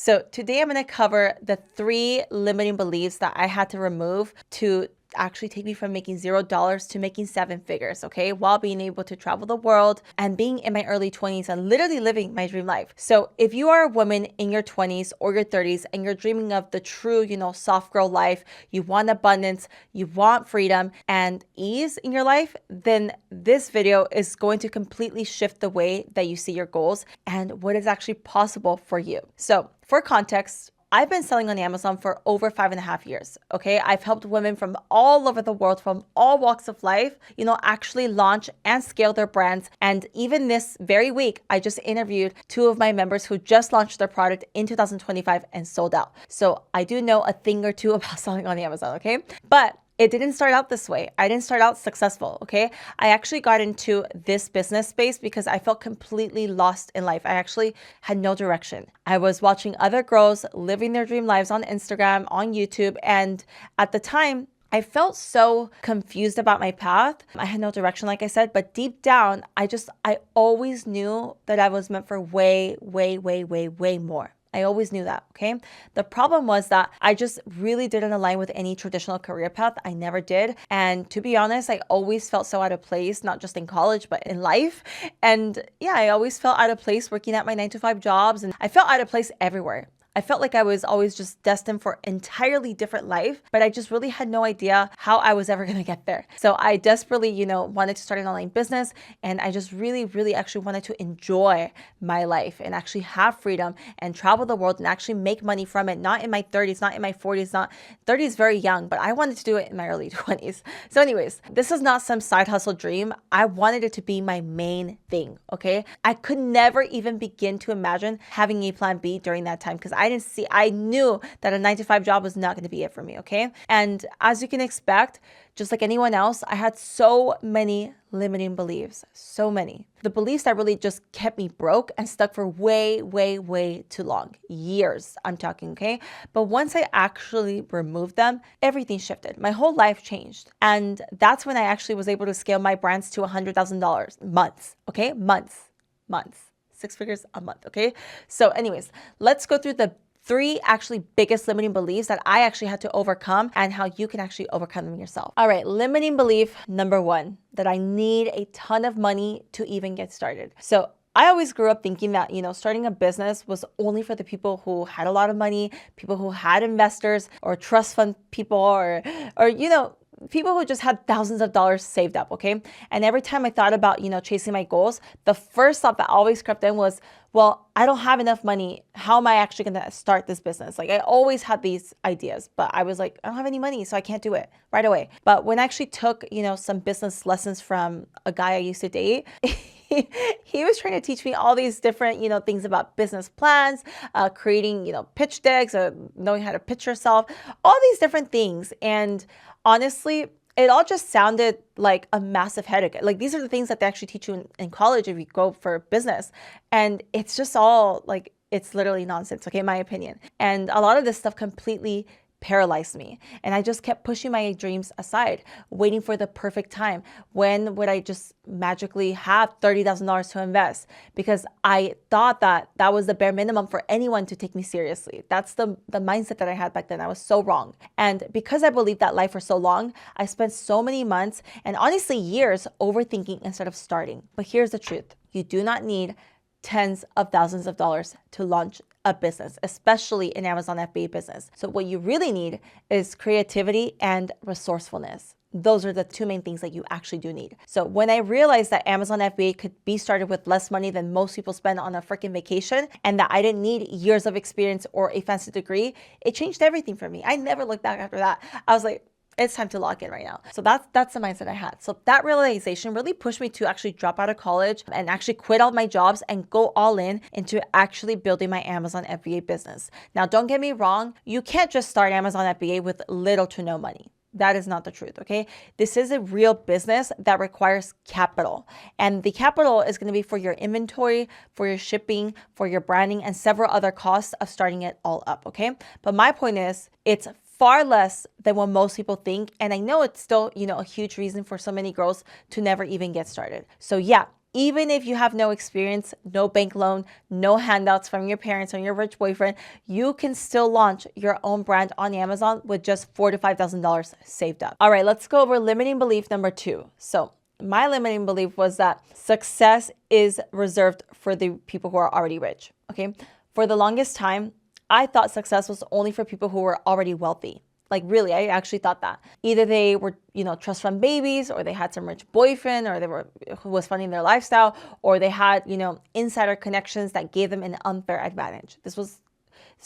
So today I'm going to cover the 3 limiting beliefs that I had to remove to actually take me from making $0 to making 7 figures, okay? While being able to travel the world and being in my early 20s and literally living my dream life. So if you are a woman in your 20s or your 30s and you're dreaming of the true, soft girl life, you want abundance, you want freedom and ease in your life, then this video is going to completely shift the way that you see your goals and what is actually possible for you. So for context, I've been selling on Amazon for over 5.5 years, okay? I've helped women from all over the world, from all walks of life, actually launch and scale their brands. And even this very week, I just interviewed 2 of my members who just launched their product in 2025 and sold out. So I do know a thing or two about selling on Amazon, okay? But it didn't start out this way. I didn't start out successful, okay? I actually got into this business space because I felt completely lost in life. I actually had no direction. I was watching other girls living their dream lives on Instagram, on YouTube, and at the time, I felt so confused about my path. I had no direction, like I said, but deep down, I always knew that I was meant for way, way, way, way, way more. I always knew that, okay? The problem was that I just really didn't align with any traditional career path. I never did. And to be honest, I always felt so out of place, not just in college, but in life. And yeah, I always felt out of place working at my 9-to-5 jobs, and I felt out of place everywhere. I felt like I was always just destined for entirely different life, but I just really had no idea how I was ever going to get there. So I desperately, wanted to start an online business, and I just really, really actually wanted to enjoy my life and actually have freedom and travel the world and actually make money from it. Not in my 30s, not in my 40s, not 30s very young, but I wanted to do it in my early 20s. So anyways, this is not some side hustle dream. I wanted it to be my main thing, okay? I could never even begin to imagine having a plan B during that time because I knew that a 9-to-5 job was not going to be it for me, okay? And as you can expect, just like anyone else, I had so many limiting beliefs, so many. The beliefs that really just kept me broke and stuck for way, way, way too long, years, I'm talking, okay? But once I actually removed them, everything shifted. My whole life changed. And that's when I actually was able to scale my brands to $100,000 months, okay? Months. 6 figures a month, okay? So anyways, let's go through the 3 actually biggest limiting beliefs that I actually had to overcome and how you can actually overcome them yourself. All right, limiting belief number 1, that I need a ton of money to even get started. So I always grew up thinking that, starting a business was only for the people who had a lot of money, people who had investors or trust fund people or people who just had thousands of dollars saved up, okay? And every time I thought about, chasing my goals, the first thought that always crept in was, well, I don't have enough money. How am I actually going to start this business? Like I always had these ideas, but I was like, I don't have any money, so I can't do it right away. But when I actually took, some business lessons from a guy I used to date, he was trying to teach me all these different, things about business plans, creating, pitch decks, knowing how to pitch yourself, all these different things. And honestly, it all just sounded like a massive headache. Like these are the things that they actually teach you in college if you go for business. And it's just all like, it's literally nonsense, okay, in my opinion. And a lot of this stuff completely paralyzed me. And I just kept pushing my dreams aside, waiting for the perfect time. When would I just magically have $30,000 to invest? Because I thought that that was the bare minimum for anyone to take me seriously. That's the mindset that I had back then. I was so wrong. And because I believed that lie for so long, I spent so many months and honestly years overthinking instead of starting. But here's the truth. You do not need tens of thousands of dollars to launch a business, especially in Amazon FBA business. So what you really need is creativity and resourcefulness. Those are the 2 main things that you actually do need. So when I realized that Amazon FBA could be started with less money than most people spend on a freaking vacation, and that I didn't need years of experience or a fancy degree, it changed everything for me. I never looked back after that. I was like, it's time to lock in right now. So that's the mindset I had. So that realization really pushed me to actually drop out of college and actually quit all my jobs and go all in into actually building my Amazon FBA business. Now, don't get me wrong. You can't just start Amazon FBA with little to no money. That is not the truth, okay? This is a real business that requires capital. And the capital is going to be for your inventory, for your shipping, for your branding, and several other costs of starting it all up, okay? But my point is, it's far less than what most people think. And I know it's still, a huge reason for so many girls to never even get started. So yeah, Even if you have no experience, no bank loan, no handouts from your parents or your rich boyfriend, you can still launch your own brand on Amazon with just $4,000 to $5,000 saved up. All right, let's go over limiting belief number 2. So my limiting belief was that success is reserved for the people who are already rich. Okay. For the longest time, I thought success was only for people who were already wealthy. Like really, I actually thought that. Either they were, trust fund babies, or they had some rich boyfriend, or they were who was funding their lifestyle, or they had, insider connections that gave them an unfair advantage. This is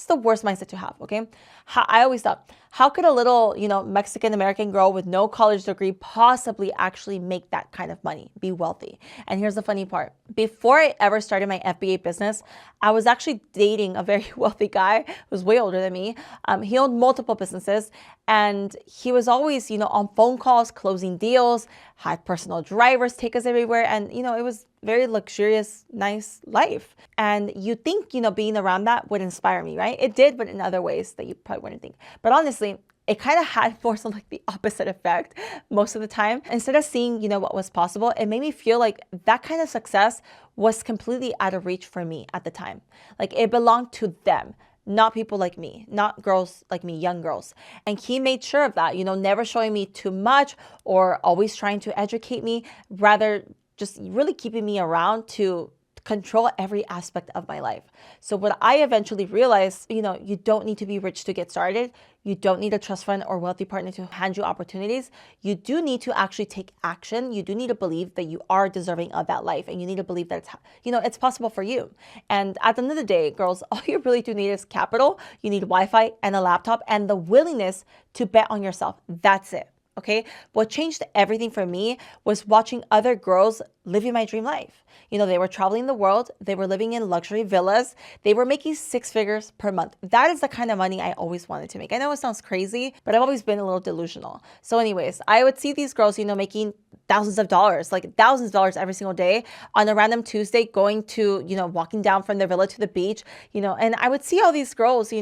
the worst mindset to have, okay? I always thought, how could a little, Mexican American girl with no college degree possibly actually make that kind of money, be wealthy? And here's the funny part. Before I ever started my FBA business, I was actually dating a very wealthy guy who was way older than me. He owned multiple businesses, and he was always, on phone calls, closing deals, had personal drivers take us everywhere. And, it was very luxurious, nice life. And you think, being around that would inspire me, right? It did, but in other ways that you probably wouldn't think. But honestly, it kind of had more so like the opposite effect most of the time. Instead of seeing, what was possible, it made me feel like that kind of success was completely out of reach for me at the time. Like it belonged to them, not people like me, not girls like me, young girls. And he made sure of that, never showing me too much or always trying to educate me, rather just really keeping me around to control every aspect of my life. So what I eventually realized, you don't need to be rich to get started. You don't need a trust fund or wealthy partner to hand you opportunities. You do need to actually take action. You do need to believe that you are deserving of that life, and you need to believe that it's possible for you. And at the end of the day, girls, all you really do need is capital. You need Wi-Fi and a laptop and the willingness to bet on yourself. That's it. Okay. What changed everything for me was watching other girls living my dream life. They were traveling the world. They were living in luxury villas. They were making 6 figures per month. That is the kind of money I always wanted to make. I know it sounds crazy, but I've always been a little delusional. So anyways, I would see these girls, making thousands of dollars every single day on a random Tuesday, going to, walking down from their villa to the beach, and I would see all these girls,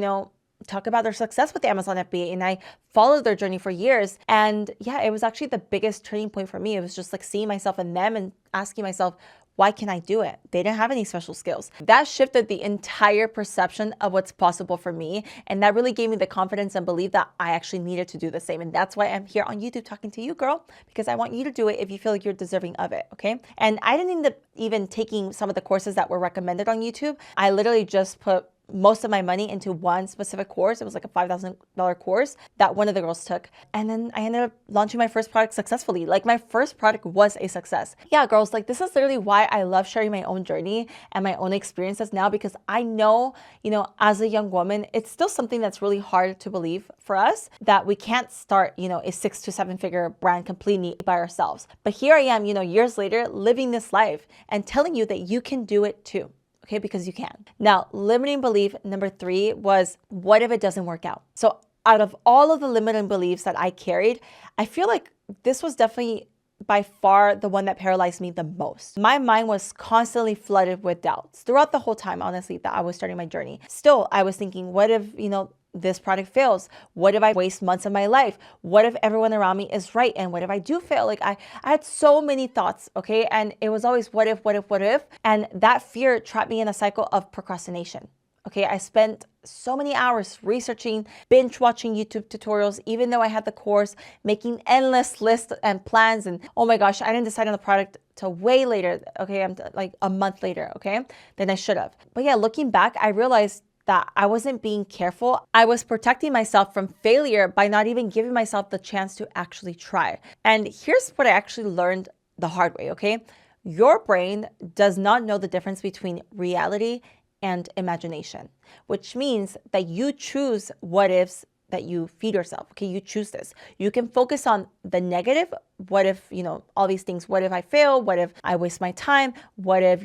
talk about their success with Amazon FBA, and I followed their journey for years. And yeah, it was actually the biggest turning point for me. It was just like seeing myself in them and asking myself, why can I do it? They didn't have any special skills. That shifted the entire perception of what's possible for me. And that really gave me the confidence and belief that I actually needed to do the same. And that's why I'm here on YouTube talking to you, girl, because I want you to do it if you feel like you're deserving of it, okay? And I didn't end up even taking some of the courses that were recommended on YouTube. I literally just put most of my money into one specific course. It was like a $5,000 course that one of the girls took. And then I ended up launching my first product successfully. Like my first product was a success. Yeah, girls, like this is literally why I love sharing my own journey and my own experiences now, because I know, as a young woman, it's still something that's really hard to believe for us that we can't start, a 6 to 7 figure brand completely by ourselves. But here I am, years later, living this life and telling you that you can do it too. Okay, because you can. Now, limiting belief number 3 was, what if it doesn't work out? So out of all of the limiting beliefs that I carried, I feel like this was definitely by far the one that paralyzed me the most. My mind was constantly flooded with doubts throughout the whole time, honestly, that I was starting my journey. Still, I was thinking, what if, this product fails? What if I waste months of my life? What if everyone around me is right? And what if I do fail? Like I had so many thoughts, okay? And it was always what if? And that fear trapped me in a cycle of procrastination. Okay, I spent so many hours researching, binge watching YouTube tutorials, even though I had the course, making endless lists and plans. And oh my gosh, I didn't decide on the product till way later. Okay, I'm like a month later, okay, than I should have. But yeah, looking back, I realized that I wasn't being careful. I was protecting myself from failure by not even giving myself the chance to actually try. And here's what I actually learned the hard way, okay? Your brain does not know the difference between reality and imagination, which means that you choose what ifs that you feed yourself. Okay, you choose this. You can focus on the negative. What if, all these things, what if I fail? What if I waste my time? What if,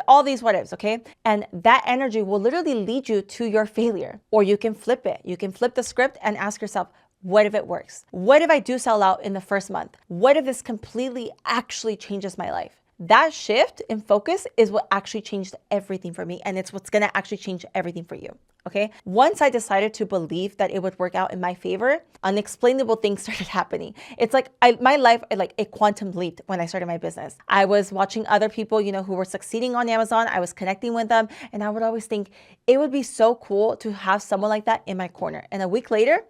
all these what ifs, okay? And that energy will literally lead you to your failure. Or you can flip it. You can flip the script and ask yourself, what if it works? What if I do sell out in the first month? What if this completely actually changes my life? That shift in focus is what actually changed everything for me. And it's what's going to actually change everything for you. Okay. Once I decided to believe that it would work out in my favor, unexplainable things started happening. It's like my life, like a quantum leap when I started my business. I was watching other people, who were succeeding on Amazon. I was connecting with them. And I would always think it would be so cool to have someone like that in my corner. And a week later,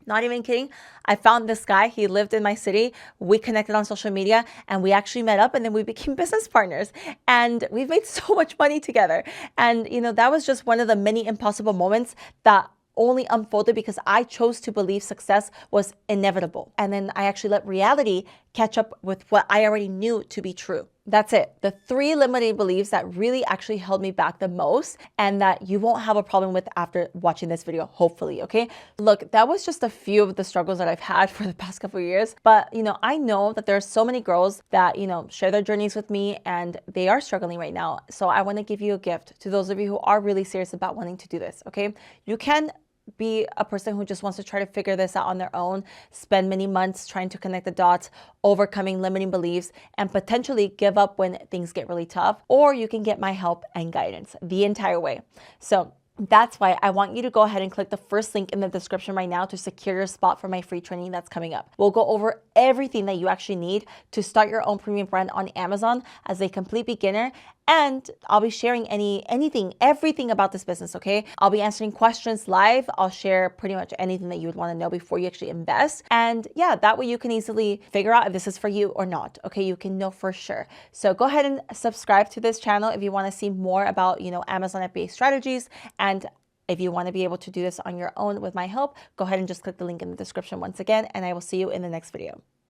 not even kidding, I found this guy. He lived in my city. We connected on social media and we actually met up and then we became business partners. And we've made so much money together. And, that was just one of the many impossible moments that only unfolded because I chose to believe success was inevitable. And then I actually let reality catch up with what I already knew to be true. That's it. The 3 limiting beliefs that really actually held me back the most and that you won't have a problem with after watching this video, hopefully, okay? Look, that was just a few of the struggles that I've had for the past couple of years. But, I know that there are so many girls that, share their journeys with me and they are struggling right now. So I want to give you a gift to those of you who are really serious about wanting to do this, okay? You can be a person who just wants to try to figure this out on their own, spend many months trying to connect the dots, overcoming limiting beliefs, and potentially give up when things get really tough. Or you can get my help and guidance the entire way. So that's why I want you to go ahead and click the first link in the description right now to secure your spot for my free training that's coming up. We'll go over everything that you actually need to start your own premium brand on Amazon as a complete beginner. And I'll be sharing everything about this business, okay? I'll be answering questions live. I'll share pretty much anything that you would want to know before you actually invest. And yeah, that way you can easily figure out if this is for you or not, okay? You can know for sure. So go ahead and subscribe to this channel if you want to see more about, Amazon FBA strategies. And if you want to be able to do this on your own with my help, go ahead and just click the link in the description once again, and I will see you in the next video.